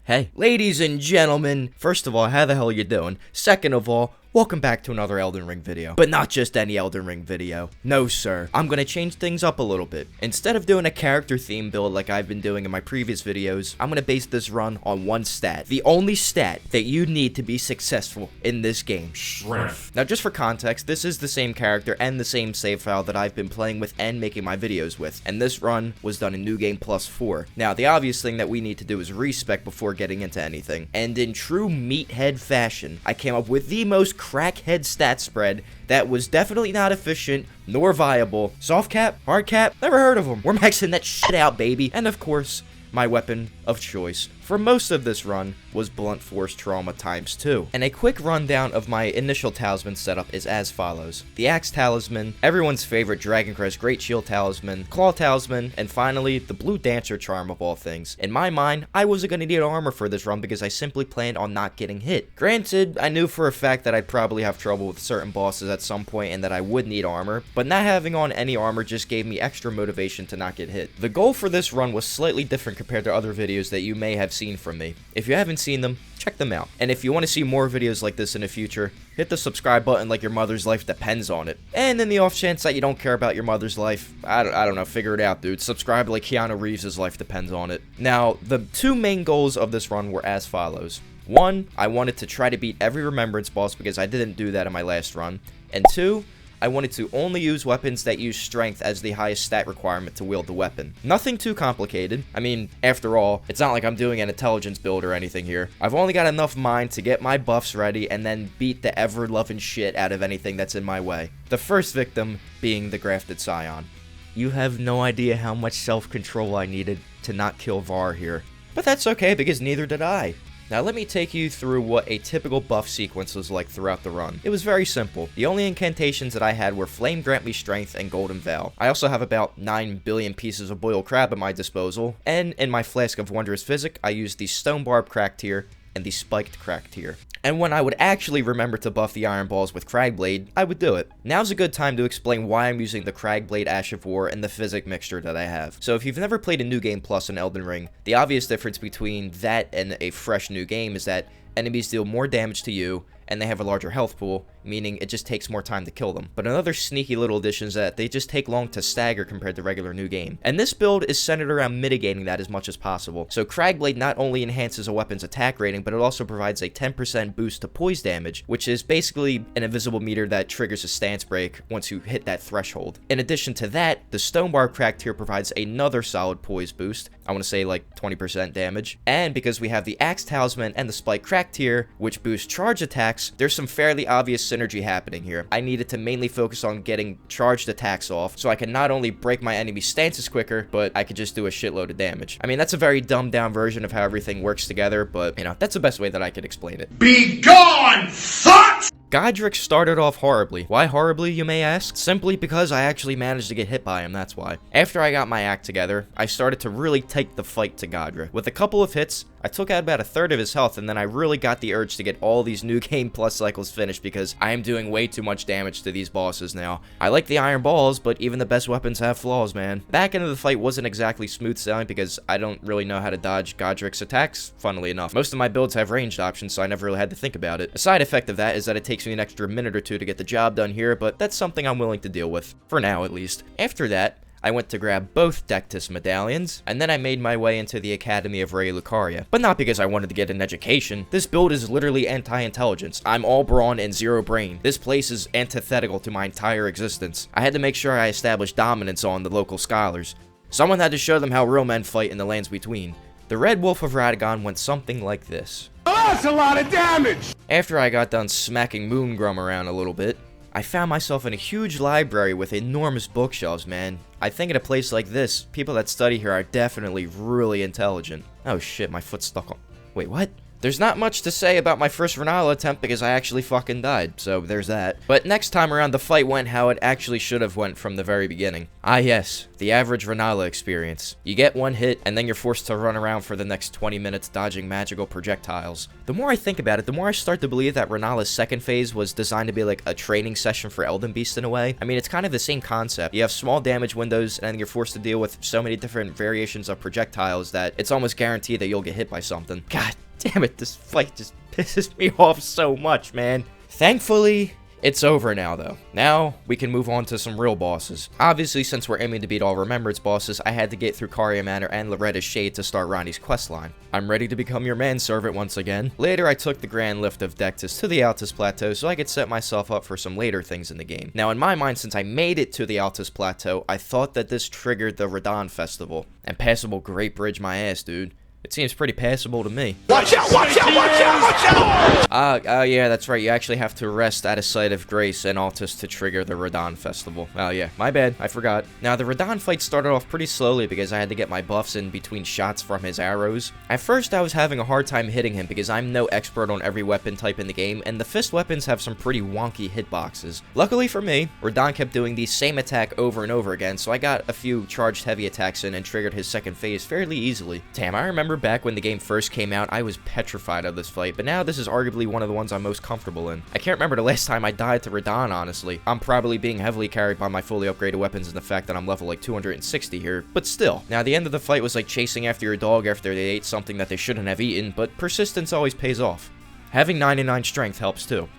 Hey, ladies and gentlemen, first of all, how the hell are you doing? Second of all, welcome back to another Elden Ring video. But not just any Elden Ring video. No, sir. I'm gonna change things up a little bit. Instead of doing a character theme build like I've been doing in my previous videos, I'm gonna base this run on one stat. The only stat that you need to be successful in this game. Strength. Now, just for context, this is the same character and the same save file that I've been playing with and making my videos with. And this run was done in NG+4. Now, the obvious thing that we need to do is respec before getting into anything. And in true meathead fashion, I came up with the most crackhead stat spread that was definitely not efficient nor viable. Soft cap, hard cap, never heard of them. We're maxing that shit out, baby. And of course, my weapon of choice for most of this run was Blunt Force Trauma ×2. And a quick rundown of my initial talisman setup is as follows. The Axe Talisman, everyone's favorite Dragon Crest Great Shield Talisman, Claw Talisman, and finally, the Blue Dancer Charm of all things. In my mind, I wasn't going to need armor for this run because I simply planned on not getting hit. Granted, I knew for a fact that I'd probably have trouble with certain bosses at some point and that I would need armor, but not having on any armor just gave me extra motivation to not get hit. The goal for this run was slightly different compared to other videos that you may have seen from me. If you haven't seen them, check them out. And if you want to see more videos like this in the future, hit the subscribe button like your mother's life depends on it. And in the off chance that you don't care about your mother's life, I don't know, figure it out, dude. Subscribe like Keanu Reeves' life depends on it. Now, the two main goals of this run were as follows. One, I wanted to try to beat every Remembrance boss because I didn't do that in my last run. And two, I wanted to only use weapons that use strength as the highest stat requirement to wield the weapon. Nothing too complicated. I mean, after all, it's not like I'm doing an intelligence build or anything here. I've only got enough mind to get my buffs ready and then beat the ever-loving shit out of anything that's in my way. The first victim being the Grafted Scion. You have no idea how much self-control I needed to not kill Var here. But that's okay because neither did I. Now let me take you through what a typical buff sequence was like throughout the run. It was very simple. The only incantations that I had were Flame Grant Me Strength and Golden Veil. I also have about 9 billion pieces of boiled crab at my disposal, and in my Flask of Wondrous Physic, I used the Stone Barb Crack Tier and the Spiked Crack Tier. And when I would actually remember to buff the Iron Balls with Cragblade, I would do it. Now's a good time to explain why I'm using the Cragblade Ash of War and the Physic mixture that I have. So if you've never played a New Game Plus in Elden Ring, the obvious difference between that and a fresh new game is that enemies deal more damage to you, and they have a larger health pool, meaning it just takes more time to kill them. But another sneaky little addition is that they just take long to stagger compared to regular new game. And this build is centered around mitigating that as much as possible. So Cragblade not only enhances a weapon's attack rating, but it also provides a 10% boost to poise damage, which is basically an invisible meter that triggers a stance break once you hit that threshold. In addition to that, the Stone Barb Crack Tier provides another solid poise boost. I want to say like 20% damage. And because we have the Axe Talisman and the Spike Crack Tier, which boost charge attacks, there's some fairly obvious synergy happening here. I needed to mainly focus on getting charged attacks off, so I can not only break my enemy stances quicker, but I could just do a shitload of damage. I mean, that's a very dumbed down version of how everything works together, but, you know, that's the best way that I could explain it. Be gone, thought! Godrick started off horribly. Why horribly, you may ask? Simply because I actually managed to get hit by him, that's why. After I got my act together, I started to really take the fight to Godrick. With a couple of hits, I took out about a third of his health, and then I really got the urge to get all these New Game Plus cycles finished because I am doing way too much damage to these bosses now. I like the Iron Balls, but even the best weapons have flaws, man. Back into the fight wasn't exactly smooth sailing because I don't really know how to dodge Godrick's attacks, funnily enough. Most of my builds have ranged options, so I never really had to think about it. A side effect of that is that it takes me an extra minute or two to get the job done here, but that's something I'm willing to deal with. For now, at least. After that, I went to grab both Dectus medallions, and then I made my way into the Academy of Ray Lucaria. But not because I wanted to get an education. This build is literally anti-intelligence. I'm all brawn and zero brain. This place is antithetical to my entire existence. I had to make sure I established dominance on the local scholars. Someone had to show them how real men fight in the lands between. The Red Wolf of Radagon went something like this. Oh, that's a lot of damage! After I got done smacking Moongrum around a little bit, I found myself in a huge library with enormous bookshelves, man. I think in a place like this, people that study here are definitely really intelligent. Oh shit, my foot's stuck on... Wait, what? There's not much to say about my first Rennala attempt because I actually fucking died, so there's that. But next time around, the fight went how it actually should have went from the very beginning. Ah yes, the average Rennala experience. You get one hit, and then you're forced to run around for the next 20 minutes dodging magical projectiles. The more I think about it, the more I start to believe that Rennala's second phase was designed to be like a training session for Elden Beast in a way. I mean, it's kind of the same concept. You have small damage windows, and you're forced to deal with so many different variations of projectiles that it's almost guaranteed that you'll get hit by something. God damn it, this fight just pisses me off so much, man. Thankfully, it's over now, though. Now, we can move on to some real bosses. Obviously, since we're aiming to beat all Remembrance bosses, I had to get through Caria Manor and Loretta's Shade to start Ranni's questline. I'm ready to become your manservant once again. Later, I took the Grand Lift of Dectus to the Altus Plateau so I could set myself up for some later things in the game. Now, in my mind, since I made it to the Altus Plateau, I thought that this triggered the Radahn Festival. And passable Great Bridge my ass, dude. It seems pretty passable to me. Watch out, watch out, watch out, watch out! Yeah, that's right. You actually have to rest at a site of grace in Altus to trigger the Radahn Festival. Oh, yeah. My bad. I forgot. Now, the Radahn fight started off pretty slowly because I had to get my buffs in between shots from his arrows. At first, I was having a hard time hitting him because I'm no expert on every weapon type in the game, and the fist weapons have some pretty wonky hitboxes. Luckily for me, Radahn kept doing the same attack over and over again, so I got a few charged heavy attacks in and triggered his second phase fairly easily. Damn, I remember back when the game first came out, I was petrified of this fight, but now this is arguably one of the ones I'm most comfortable in. I can't remember the last time I died to Radahn, honestly. I'm probably being heavily carried by my fully upgraded weapons and the fact that I'm level like 260 here, but still. Now, the end of the fight was like chasing after your dog after they ate something that they shouldn't have eaten, but persistence always pays off. Having 99 strength helps too.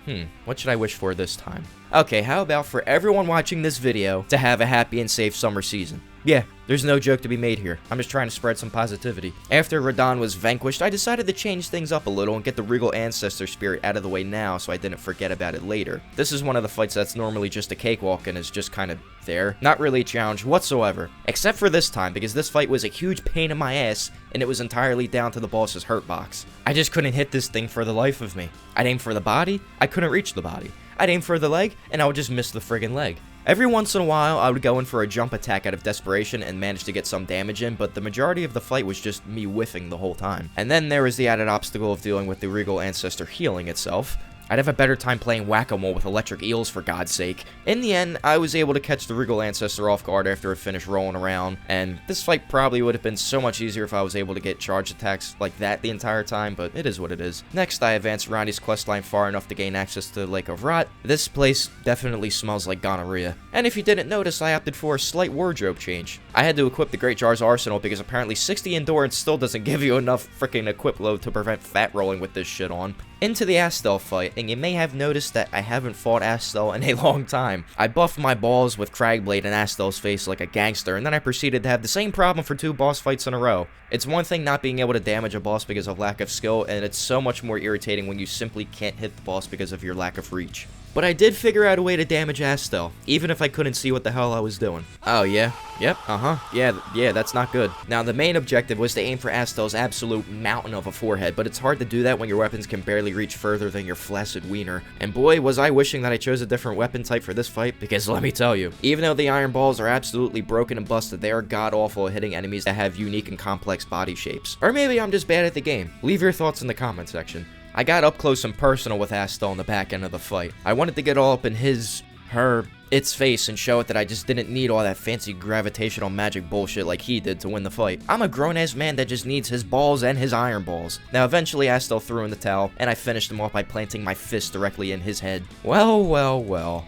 What should I wish for this time? Okay, how about for everyone watching this video to have a happy and safe summer season? Yeah, there's no joke to be made here. I'm just trying to spread some positivity. After Radahn was vanquished, I decided to change things up a little and get the Regal Ancestor spirit out of the way now so I didn't forget about it later. This is one of the fights that's normally just a cakewalk and is just kind of there. Not really a challenge whatsoever. Except for this time, because this fight was a huge pain in my ass and it was entirely down to the boss's hurt box. I just couldn't hit this thing for the life of me. I'd aim for the body, I couldn't reach the body. I'd aim for the leg, and I would just miss the friggin' leg. Every once in a while, I would go in for a jump attack out of desperation and manage to get some damage in, but the majority of the fight was just me whiffing the whole time. And then there was the added obstacle of dealing with the Regal Ancestor healing itself. I'd have a better time playing whack-a-mole with electric eels, for God's sake. In the end, I was able to catch the Regal Ancestor off guard after it finished rolling around, and this fight probably would have been so much easier if I was able to get charged attacks like that the entire time, but it is what it is. Next, I advanced Ranni's questline far enough to gain access to the Lake of Rot. This place definitely smells like gonorrhea. And if you didn't notice, I opted for a slight wardrobe change. I had to equip the Great Jar's Arsenal because apparently 60 endurance still doesn't give you enough freaking equip load to prevent fat rolling with this shit on. Into the Astel fight, and you may have noticed that I haven't fought Astel in a long time. I buffed my balls with Cragblade in Astel's face like a gangster, and then I proceeded to have the same problem for 2 boss fights in a row. It's one thing not being able to damage a boss because of lack of skill, and it's so much more irritating when you simply can't hit the boss because of your lack of reach. But I did figure out a way to damage Astel, even if I couldn't see what the hell I was doing. Oh, yeah? Yep, Yeah, that's not good. Now, the main objective was to aim for Astel's absolute mountain of a forehead, but it's hard to do that when your weapons can barely reach further than your flaccid wiener. And boy, was I wishing that I chose a different weapon type for this fight, because let me tell you, even though the iron balls are absolutely broken and busted, they are god-awful at hitting enemies that have unique and complex body shapes. Or maybe I'm just bad at the game. Leave your thoughts in the comment section. I got up close and personal with Astel in the back end of the fight. I wanted to get all up in its face and show it that I just didn't need all that fancy gravitational magic bullshit like he did to win the fight. I'm a grown-ass man that just needs his balls and his iron balls. Now, eventually, Astel threw in the towel, and I finished him off by planting my fist directly in his head. Well.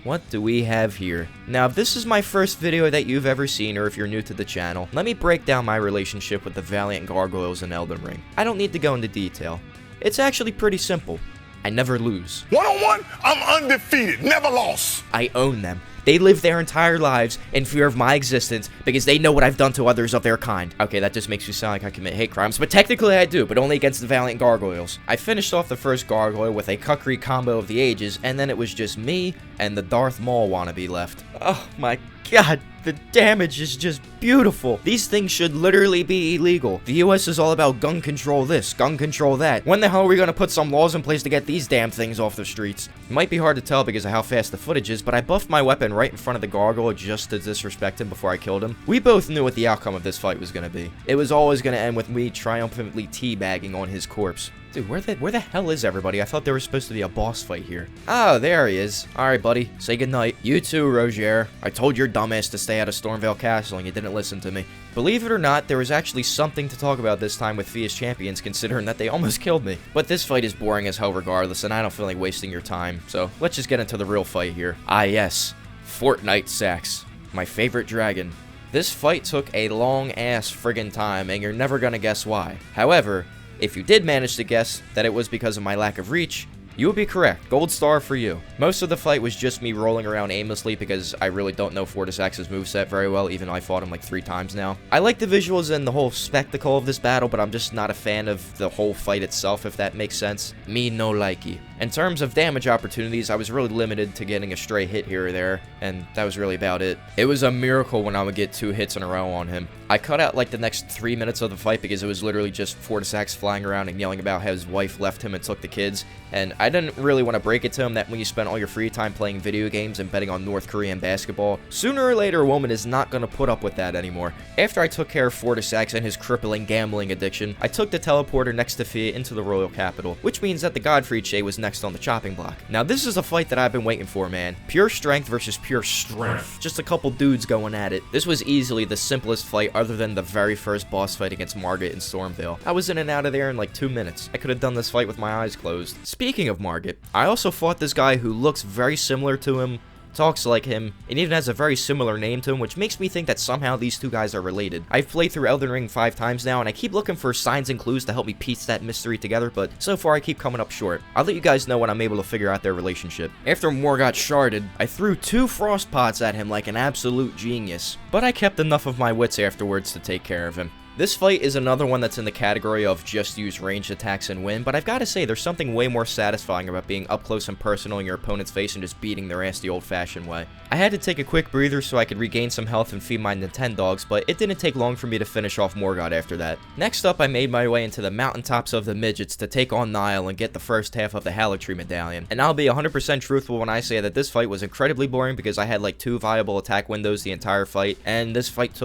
What do we have here? Now, if this is my first video that you've ever seen, or if you're new to the channel, let me break down my relationship with the Valiant Gargoyles in Elden Ring. I don't need to go into detail. It's actually pretty simple. I never lose. One-on-one, I'm undefeated, never lost. I own them. They live their entire lives in fear of my existence because they know what I've done to others of their kind. Okay, that just makes me sound like I commit hate crimes, but technically I do, but only against the Valiant Gargoyles. I finished off the first gargoyle with a cuckery combo of the ages, and then it was just me and the Darth Maul wannabe left. Oh my god. The damage is just beautiful. These things should literally be illegal. The US is all about gun control this, gun control that. When the hell are we gonna put some laws in place to get these damn things off the streets? It might be hard to tell because of how fast the footage is, but I buffed my weapon right in front of the gargoyle just to disrespect him before I killed him. We both knew what the outcome of this fight was gonna be. It was always gonna end with me triumphantly teabagging on his corpse. Dude, where the hell is everybody? I thought there was supposed to be a boss fight here. Oh, there he is. Alright, buddy. Say goodnight. You too, Roger. I told your dumbass to stay out of Stormvale Castle and you didn't listen to me. Believe it or not, there was actually something to talk about this time with Fia's champions, considering that they almost killed me. But this fight is boring as hell regardless, and I don't feel like wasting your time. So, let's just get into the real fight here. Ah, yes. Fortissax. My favorite dragon. This fight took a long-ass friggin' time, and you're never gonna guess why. However, if you did manage to guess that it was because of my lack of reach, you would be correct. Gold star for you. Most of the fight was just me rolling around aimlessly because I really don't know Fortissax's moveset very well, even though I fought him like 3 times now. I like the visuals and the whole spectacle of this battle, but I'm just not a fan of the whole fight itself, if that makes sense. Me no likey. In terms of damage opportunities, I was really limited to getting a stray hit here or there, and that was really about it. It was a miracle when I would get 2 hits in a row on him. I cut out like the next 3 minutes of the fight because it was literally just Fortissax flying around and yelling about how his wife left him and took the kids, and I didn't really want to break it to him that when you spend all your free time playing video games and betting on North Korean basketball, sooner or later a woman is not going to put up with that anymore. After I took care of Fortissax and his crippling gambling addiction, I took the teleporter next to Fia into the royal capital, which means that the Godfried Shay was next on the chopping block. Now this is a fight that I've been waiting for, man. Pure strength versus pure strength. Just a couple dudes going at it. This was easily the simplest fight other than the very first boss fight against Morgott in Stormvale. I was in and out of there in like 2 minutes. I could have done this fight with my eyes closed. Speaking of Morgott, I also fought this guy who looks very similar to him, talks like him, and even has a very similar name to him, which makes me think that somehow these two guys are related. I've played through Elden Ring 5 times now, and I keep looking for signs and clues to help me piece that mystery together, but so far I keep coming up short. I'll let you guys know when I'm able to figure out their relationship. After Morgott sharded, I threw 2 frost pots at him like an absolute genius, but I kept enough of my wits afterwards to take care of him. This fight is another one that's in the category of just use ranged attacks and win, but I've got to say there's something way more satisfying about being up close and personal in your opponent's face and just beating their ass the old-fashioned way. I had to take a quick breather so I could regain some health and feed my Nintendogs, but it didn't take long for me to finish off Morgott after that. Next up, I made my way into the mountaintops of the midgets to take on Niall and get the first half of the Hallertree medallion. And I'll be 100% truthful when I say that this fight was incredibly boring because I had like 2 viable attack windows the entire fight, and this fight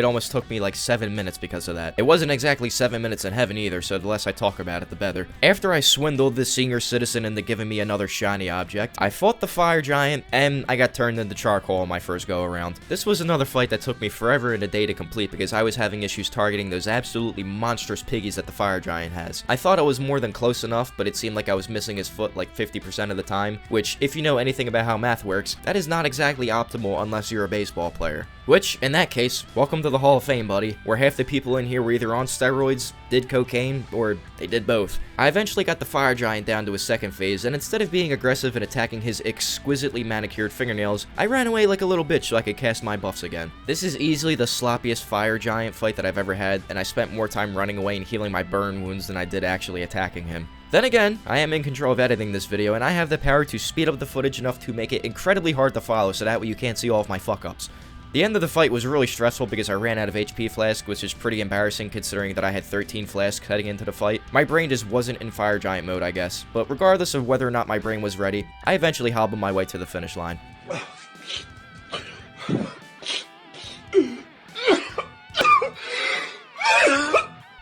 almost took me like 7 minutes because of that. It wasn't exactly 7 minutes in heaven either, so the less I talk about it, the better. After I swindled this senior citizen into giving me another shiny object, I fought the fire giant, and I got turned into charcoal on my first go around. This was another fight that took me forever and a day to complete because I was having issues targeting those absolutely monstrous piggies that the fire giant has. I thought I was more than close enough, but it seemed like I was missing his foot like 50% of the time, which, if you know anything about how math works, that is not exactly optimal unless you're a baseball player. Which, in that case, welcome to the Hall of Fame, buddy, where half the people in here were either on steroids, did cocaine, or they did both. I eventually got the fire giant down to his second phase, and instead of being aggressive and attacking his exquisitely manicured fingernails, I ran away like a little bitch so I could cast my buffs again. This is easily the sloppiest fire giant fight that I've ever had, and I spent more time running away and healing my burn wounds than I did actually attacking him. Then again, I am in control of editing this video, and I have the power to speed up the footage enough to make it incredibly hard to follow so that way you can't see all of my fuck-ups. The end of the fight was really stressful because I ran out of HP flasks, which is pretty embarrassing considering that I had 13 flasks heading into the fight. My brain just wasn't in fire giant mode, I guess. But regardless of whether or not my brain was ready, I eventually hobbled my way to the finish line.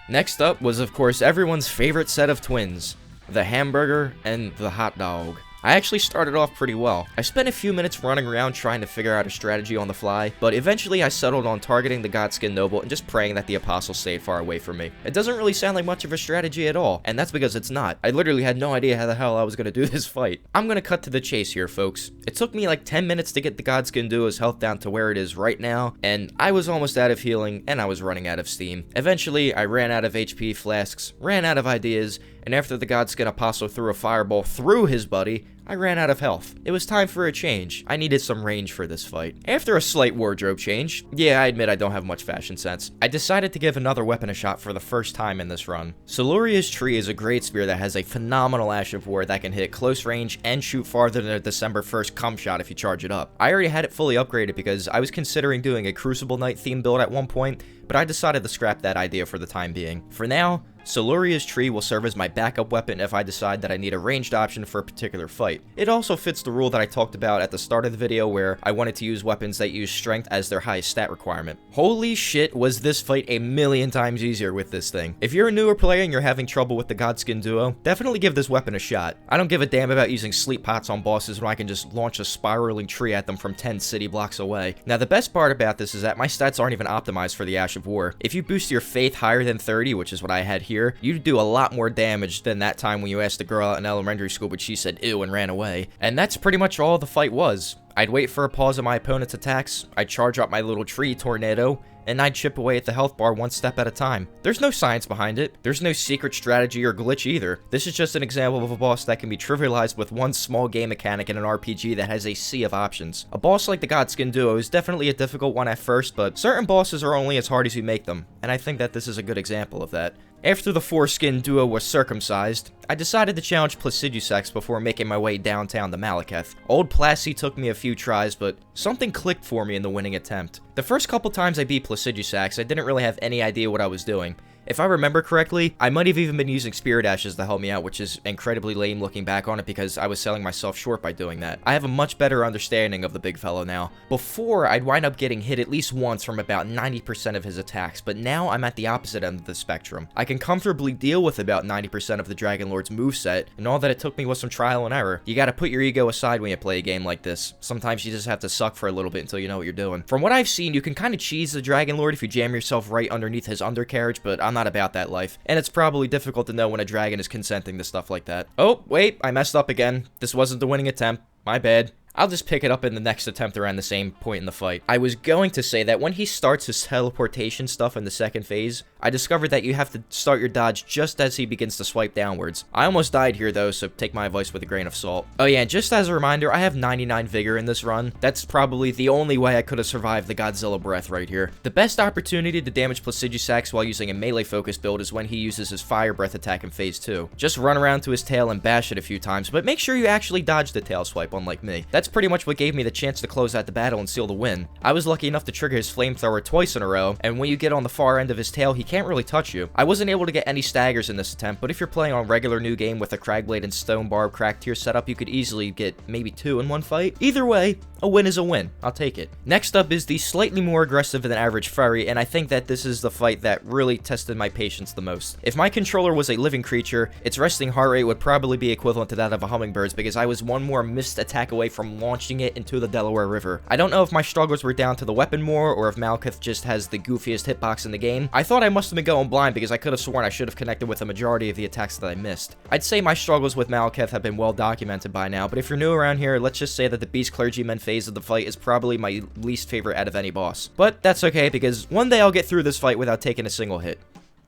Next up was, of course, everyone's favorite set of twins, the hamburger and the hot dog. I actually started off pretty well. I spent a few minutes running around trying to figure out a strategy on the fly, but eventually I settled on targeting the Godskin Noble and just praying that the Apostle stayed far away from me. It doesn't really sound like much of a strategy at all, and that's because it's not. I literally had no idea how the hell I was going to do this fight. I'm going to cut to the chase here, folks. It took me like 10 minutes to get the Godskin Duo's health down to where it is right now, and I was almost out of healing, and I was running out of steam. Eventually, I ran out of HP flasks, ran out of ideas, and after the Godskin Apostle threw a fireball through his buddy, I ran out of health. It was time for a change. I needed some range for this fight. After a slight wardrobe change, yeah, I admit I don't have much fashion sense, I decided to give another weapon a shot for the first time in this run. Soluria's Tree is a great spear that has a phenomenal Ash of War that can hit close range and shoot farther than a December 1st cum shot if you charge it up. I already had it fully upgraded because I was considering doing a Crucible Knight themed build at one point, but I decided to scrap that idea for the time being. For now, Soluria's Tree will serve as my backup weapon if I decide that I need a ranged option for a particular fight. It also fits the rule that I talked about at the start of the video where I wanted to use weapons that use strength as their highest stat requirement. Holy shit, was this fight a million times easier with this thing. If you're a newer player and you're having trouble with the Godskin Duo, definitely give this weapon a shot. I don't give a damn about using sleep pots on bosses when I can just launch a spiraling tree at them from 10 city blocks away. Now the best part about this is that my stats aren't even optimized for the Ash of War. If you boost your faith higher than 30, which is what I had here, you do a lot more damage than that time when you asked the girl out in elementary school but she said ew and ran away. And that's pretty much all the fight was. I'd wait for a pause of my opponent's attacks, I'd charge up my little tree tornado, and I'd chip away at the health bar one step at a time. There's no science behind it. There's no secret strategy or glitch either. This is just an example of a boss that can be trivialized with one small game mechanic in an RPG that has a sea of options. A boss like the Godskin Duo is definitely a difficult one at first, but certain bosses are only as hard as you make them, and I think that this is a good example of that. After the foreskin duo was circumcised, I decided to challenge Placidusax before making my way downtown to Malekith. Old Placi took me a few tries, but something clicked for me in the winning attempt. The first couple times I beat Placidusax, I didn't really have any idea what I was doing. If I remember correctly, I might have even been using Spirit Ashes to help me out, which is incredibly lame looking back on it because I was selling myself short by doing that. I have a much better understanding of the big fellow now. Before, I'd wind up getting hit at least once from about 90% of his attacks, but now I'm at the opposite end of the spectrum. I can comfortably deal with about 90% of the Dragon Lord's moveset, and all that it took me was some trial and error. You gotta put your ego aside when you play a game like this. Sometimes you just have to suck for a little bit until you know what you're doing. From what I've seen, you can kinda cheese the Dragon Lord if you jam yourself right underneath his undercarriage, but I'm not about that life, and it's probably difficult to know when a dragon is consenting to stuff like that. Oh, wait, I messed up again. This wasn't the winning attempt. My bad. I'll just pick it up in the next attempt around the same point in the fight. I was going to say that when he starts his teleportation stuff in the second phase, I discovered that you have to start your dodge just as he begins to swipe downwards. I almost died here though, so take my advice with a grain of salt. Oh yeah, and just as a reminder, I have 99 vigor in this run. That's probably the only way I could have survived the Godzilla breath right here. The best opportunity to damage Placidusax while using a melee focus build is when he uses his fire breath attack in phase 2. Just run around to his tail and bash it a few times, but make sure you actually dodge the tail swipe, unlike me. That's pretty much what gave me the chance to close out the battle and seal the win. I was lucky enough to trigger his flamethrower twice in a row, and when you get on the far end of his tail, he can't really touch you. I wasn't able to get any staggers in this attempt, but if you're playing on regular new game with a Cragblade and Stone Barb crack tier setup, you could easily get maybe 2 in one fight. Either way, a win is a win. I'll take it. Next up is the slightly more aggressive than average Furry, and I think that this is the fight that really tested my patience the most. If my controller was a living creature, its resting heart rate would probably be equivalent to that of a hummingbird's because I was one more missed attack away from launching it into the Delaware River. I don't know if my struggles were down to the weapon more or if Malekith just has the goofiest hitbox in the game. I thought I must have been going blind because I could have sworn I should have connected with the majority of the attacks that I missed. I'd say my struggles with Malekith have been well documented by now, but if you're new around here, let's just say that the Beast Clergyman phase of the fight is probably my least favorite out of any boss. But that's okay because one day I'll get through this fight without taking a single hit.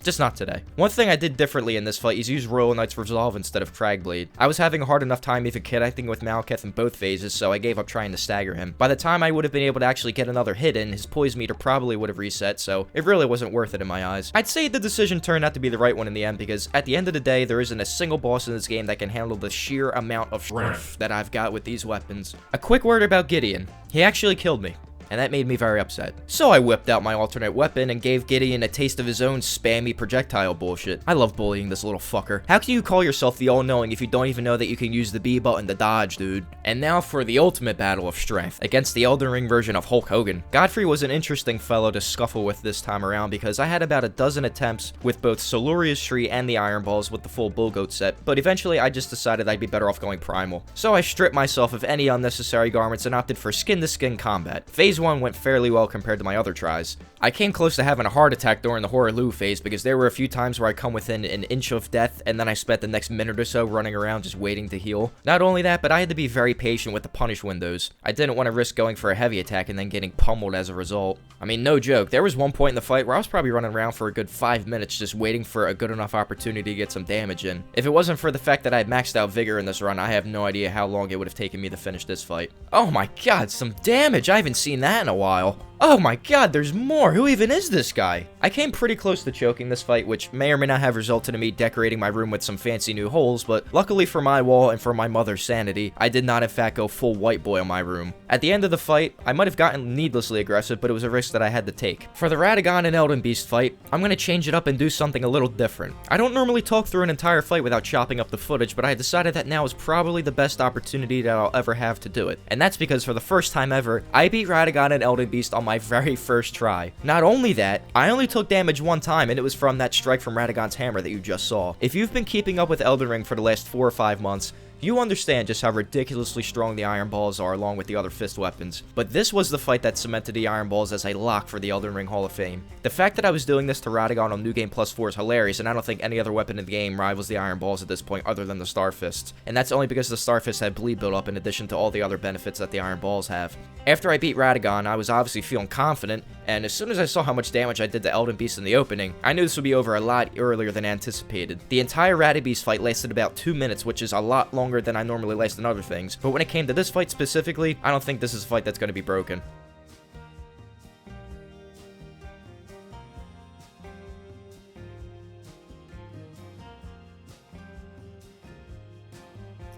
Just not today. One thing I did differently in this fight is use Royal Knight's Resolve instead of Cragblade. I was having a hard enough time even connecting with Malekith in both phases, so I gave up trying to stagger him. By the time I would have been able to actually get another hit in, his poise meter probably would have reset, so it really wasn't worth it in my eyes. I'd say the decision turned out to be the right one in the end, because at the end of the day, there isn't a single boss in this game that can handle the sheer amount of strength that I've got with these weapons. A quick word about Gideon. He actually killed me, and that made me very upset. So I whipped out my alternate weapon and gave Gideon a taste of his own spammy projectile bullshit. I love bullying this little fucker. How can you call yourself the all-knowing if you don't even know that you can use the B button to dodge, dude? And now for the ultimate battle of strength, against the Elden Ring version of Hulk Hogan. Godfrey was an interesting fellow to scuffle with this time around because I had about a dozen attempts with both Soluria's Tree and the Iron Balls with the full Bullgoat set, but eventually I just decided I'd be better off going primal. So I stripped myself of any unnecessary garments and opted for skin-to-skin combat. Phase phase 1 went fairly well compared to my other tries. I came close to having a heart attack during the Horaloo phase because there were a few times where I come within an inch of death and then I spent the next minute or so running around just waiting to heal. Not only that, but I had to be very patient with the punish windows. I didn't want to risk going for a heavy attack and then getting pummeled as a result. I mean, no joke, there was one point in the fight where I was probably running around for a good 5 minutes just waiting for a good enough opportunity to get some damage in. If it wasn't for the fact that I had maxed out Vigor in this run, I have no idea how long it would have taken me to finish this fight. Oh my god, some damage! I haven't seen that in a while. Oh my god, there's more! Who even is this guy? I came pretty close to choking this fight, which may or may not have resulted in me decorating my room with some fancy new holes, but luckily for my wall and for my mother's sanity, I did not in fact go full white boy on my room. At the end of the fight, I might have gotten needlessly aggressive, but it was a risk that I had to take. For the Radagon and Elden Beast fight, I'm gonna change it up and do something a little different. I don't normally talk through an entire fight without chopping up the footage, but I decided that now is probably the best opportunity that I'll ever have to do it. And that's because for the first time ever, I beat Radagon and Elden Beast on my very first try. Not only that, I only took damage one time, and it was from that strike from Radagon's hammer that you just saw. If you've been keeping up with Elden Ring for the last 4 or 5 months, you understand just how ridiculously strong the Iron Balls are along with the other fist weapons. But this was the fight that cemented the Iron Balls as a lock for the Elden Ring Hall of Fame. The fact that I was doing this to Radagon on New Game Plus 4 is hilarious, and I don't think any other weapon in the game rivals the Iron Balls at this point other than the Star Fists. And that's only because the Star Fists had bleed build up in addition to all the other benefits that the Iron Balls have. After I beat Radagon, I was obviously feeling confident, and as soon as I saw how much damage I did to Elden Beast in the opening, I knew this would be over a lot earlier than anticipated. The entire Radagon Beast fight lasted about 2 minutes, which is a lot longer than I normally last in other things, but when it came to this fight specifically, I don't think this is a fight that's going to be broken.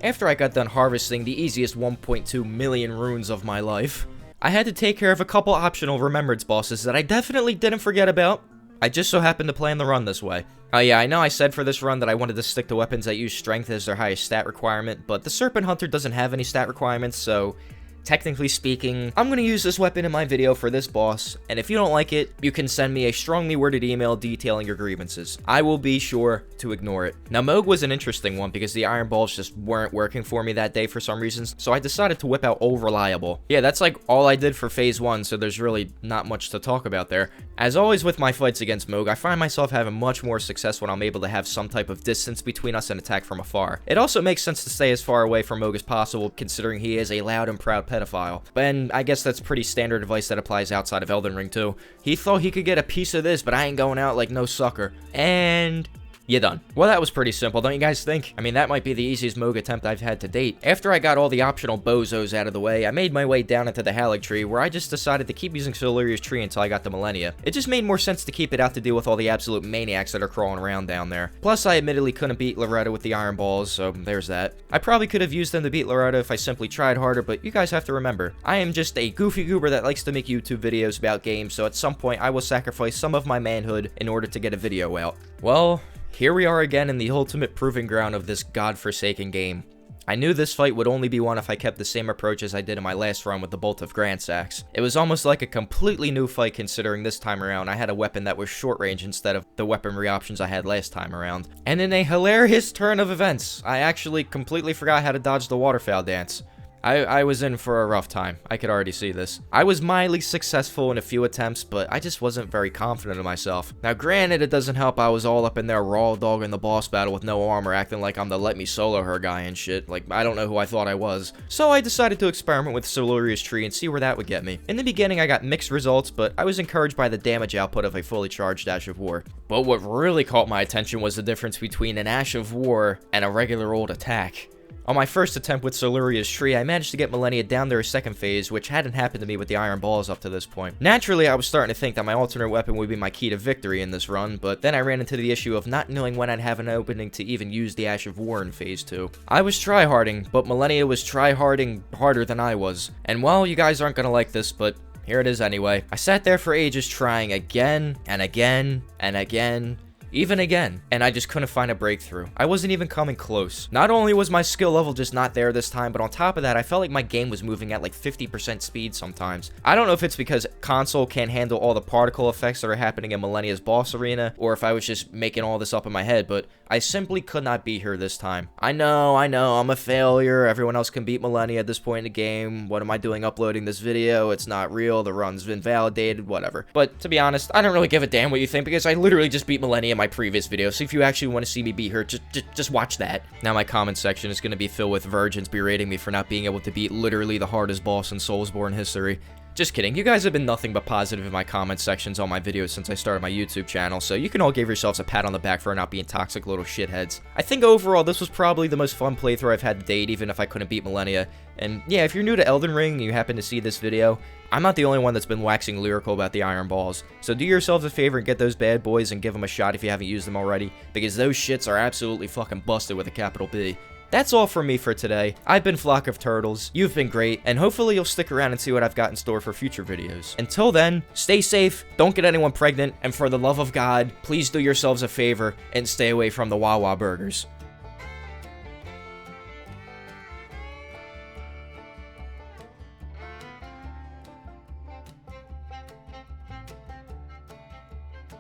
After I got done harvesting the easiest 1.2 million runes of my life, I had to take care of a couple optional remembrance bosses that I definitely didn't forget about. I just so happened to plan the run this way. Oh yeah, I know I said for this run that I wanted to stick to weapons that use strength as their highest stat requirement, but the Serpent Hunter doesn't have any stat requirements, so technically speaking, I'm going to use this weapon in my video for this boss, and if you don't like it, you can send me a strongly worded email detailing your grievances. I will be sure to ignore it. Now, Mohg was an interesting one because the Iron Balls just weren't working for me that day for some reasons, so I decided to whip out Old Reliable. Yeah, that's like all I did for phase 1, so there's really not much to talk about there. As always with my fights against Mohg, I find myself having much more success when I'm able to have some type of distance between us and attack from afar. It also makes sense to stay as far away from Mohg as possible, considering he is a loud and proud pedophile. And I guess that's pretty standard advice that applies outside of Elden Ring too. He thought he could get a piece of this, but I ain't going out like no sucker. And you're done. Well, that was pretty simple, don't you guys think? I mean, that might be the easiest Mohg attempt I've had to date. After I got all the optional bozos out of the way, I made my way down into the Halig tree, where I just decided to keep using Soluria's tree until I got the Malenia. It just made more sense to keep it out to deal with all the absolute maniacs that are crawling around down there. Plus, I admittedly couldn't beat Loretta with the Iron Balls, so there's that. I probably could have used them to beat Loretta if I simply tried harder, but you guys have to remember, I am just a goofy goober that likes to make YouTube videos about games, so at some point I will sacrifice some of my manhood in order to get a video out. Well, here we are again in the ultimate proving ground of this godforsaken game. I knew this fight would only be won if I kept the same approach as I did in my last run with the Bolt of Grandsax. It was almost like a completely new fight considering this time around I had a weapon that was short range instead of the weaponry options I had last time around. And in a hilarious turn of events, I actually completely forgot how to dodge the waterfowl dance. I was in for a rough time. I could already see this. I was mildly successful in a few attempts, but I just wasn't very confident in myself. Now, granted, it doesn't help I was all up in there raw dog in the boss battle with no armor, acting like I'm the let me solo her guy and shit. Like, I don't know who I thought I was. So I decided to experiment with Soluria's tree and see where that would get me. In the beginning, I got mixed results, but I was encouraged by the damage output of a fully charged Ash of War. But what really caught my attention was the difference between an Ash of War and a regular old attack. On my first attempt with Soluria's tree, I managed to get Malenia down to her second phase, which hadn't happened to me with the Iron Balls up to this point. Naturally, I was starting to think that my alternate weapon would be my key to victory in this run, but then I ran into the issue of not knowing when I'd have an opening to even use the Ash of War in phase 2. I was tryharding, but Malenia was tryharding harder than I was. And well, you guys aren't gonna like this, but here it is anyway. I sat there for ages trying again, and again, and again, even again, and I just couldn't find a breakthrough. I wasn't even coming close. Not only was my skill level just not there this time, but on top of that, I felt like my game was moving at like 50% speed sometimes. I don't know if it's because console can't handle all the particle effects that are happening in Malenia's boss arena, or if I was just making all this up in my head, but I simply could not beat her this time. I know, I'm a failure. Everyone else can beat Malenia at this point in the game. What am I doing uploading this video? It's not real. The run's been validated, whatever. But to be honest, I don't really give a damn what you think, because I literally just beat Malenia in my previous video. So if you actually want to see me beat her, just watch that. Now my comment section is going to be filled with virgins berating me for not being able to beat literally the hardest boss in Soulsborne history. Just kidding, you guys have been nothing but positive in my comment sections on my videos since I started my YouTube channel, so you can all give yourselves a pat on the back for not being toxic little shitheads. I think overall this was probably the most fun playthrough I've had to date, even if I couldn't beat Malenia. And yeah, if you're new to Elden Ring and you happen to see this video, I'm not the only one that's been waxing lyrical about the iron balls, so do yourselves a favor and get those bad boys and give them a shot if you haven't used them already, because those shits are absolutely fucking busted with a capital B. That's all from me for today. I've been Flock of Turtles, you've been great, and hopefully you'll stick around and see what I've got in store for future videos. Until then, stay safe, don't get anyone pregnant, and for the love of God, please do yourselves a favor and stay away from the Wawa burgers.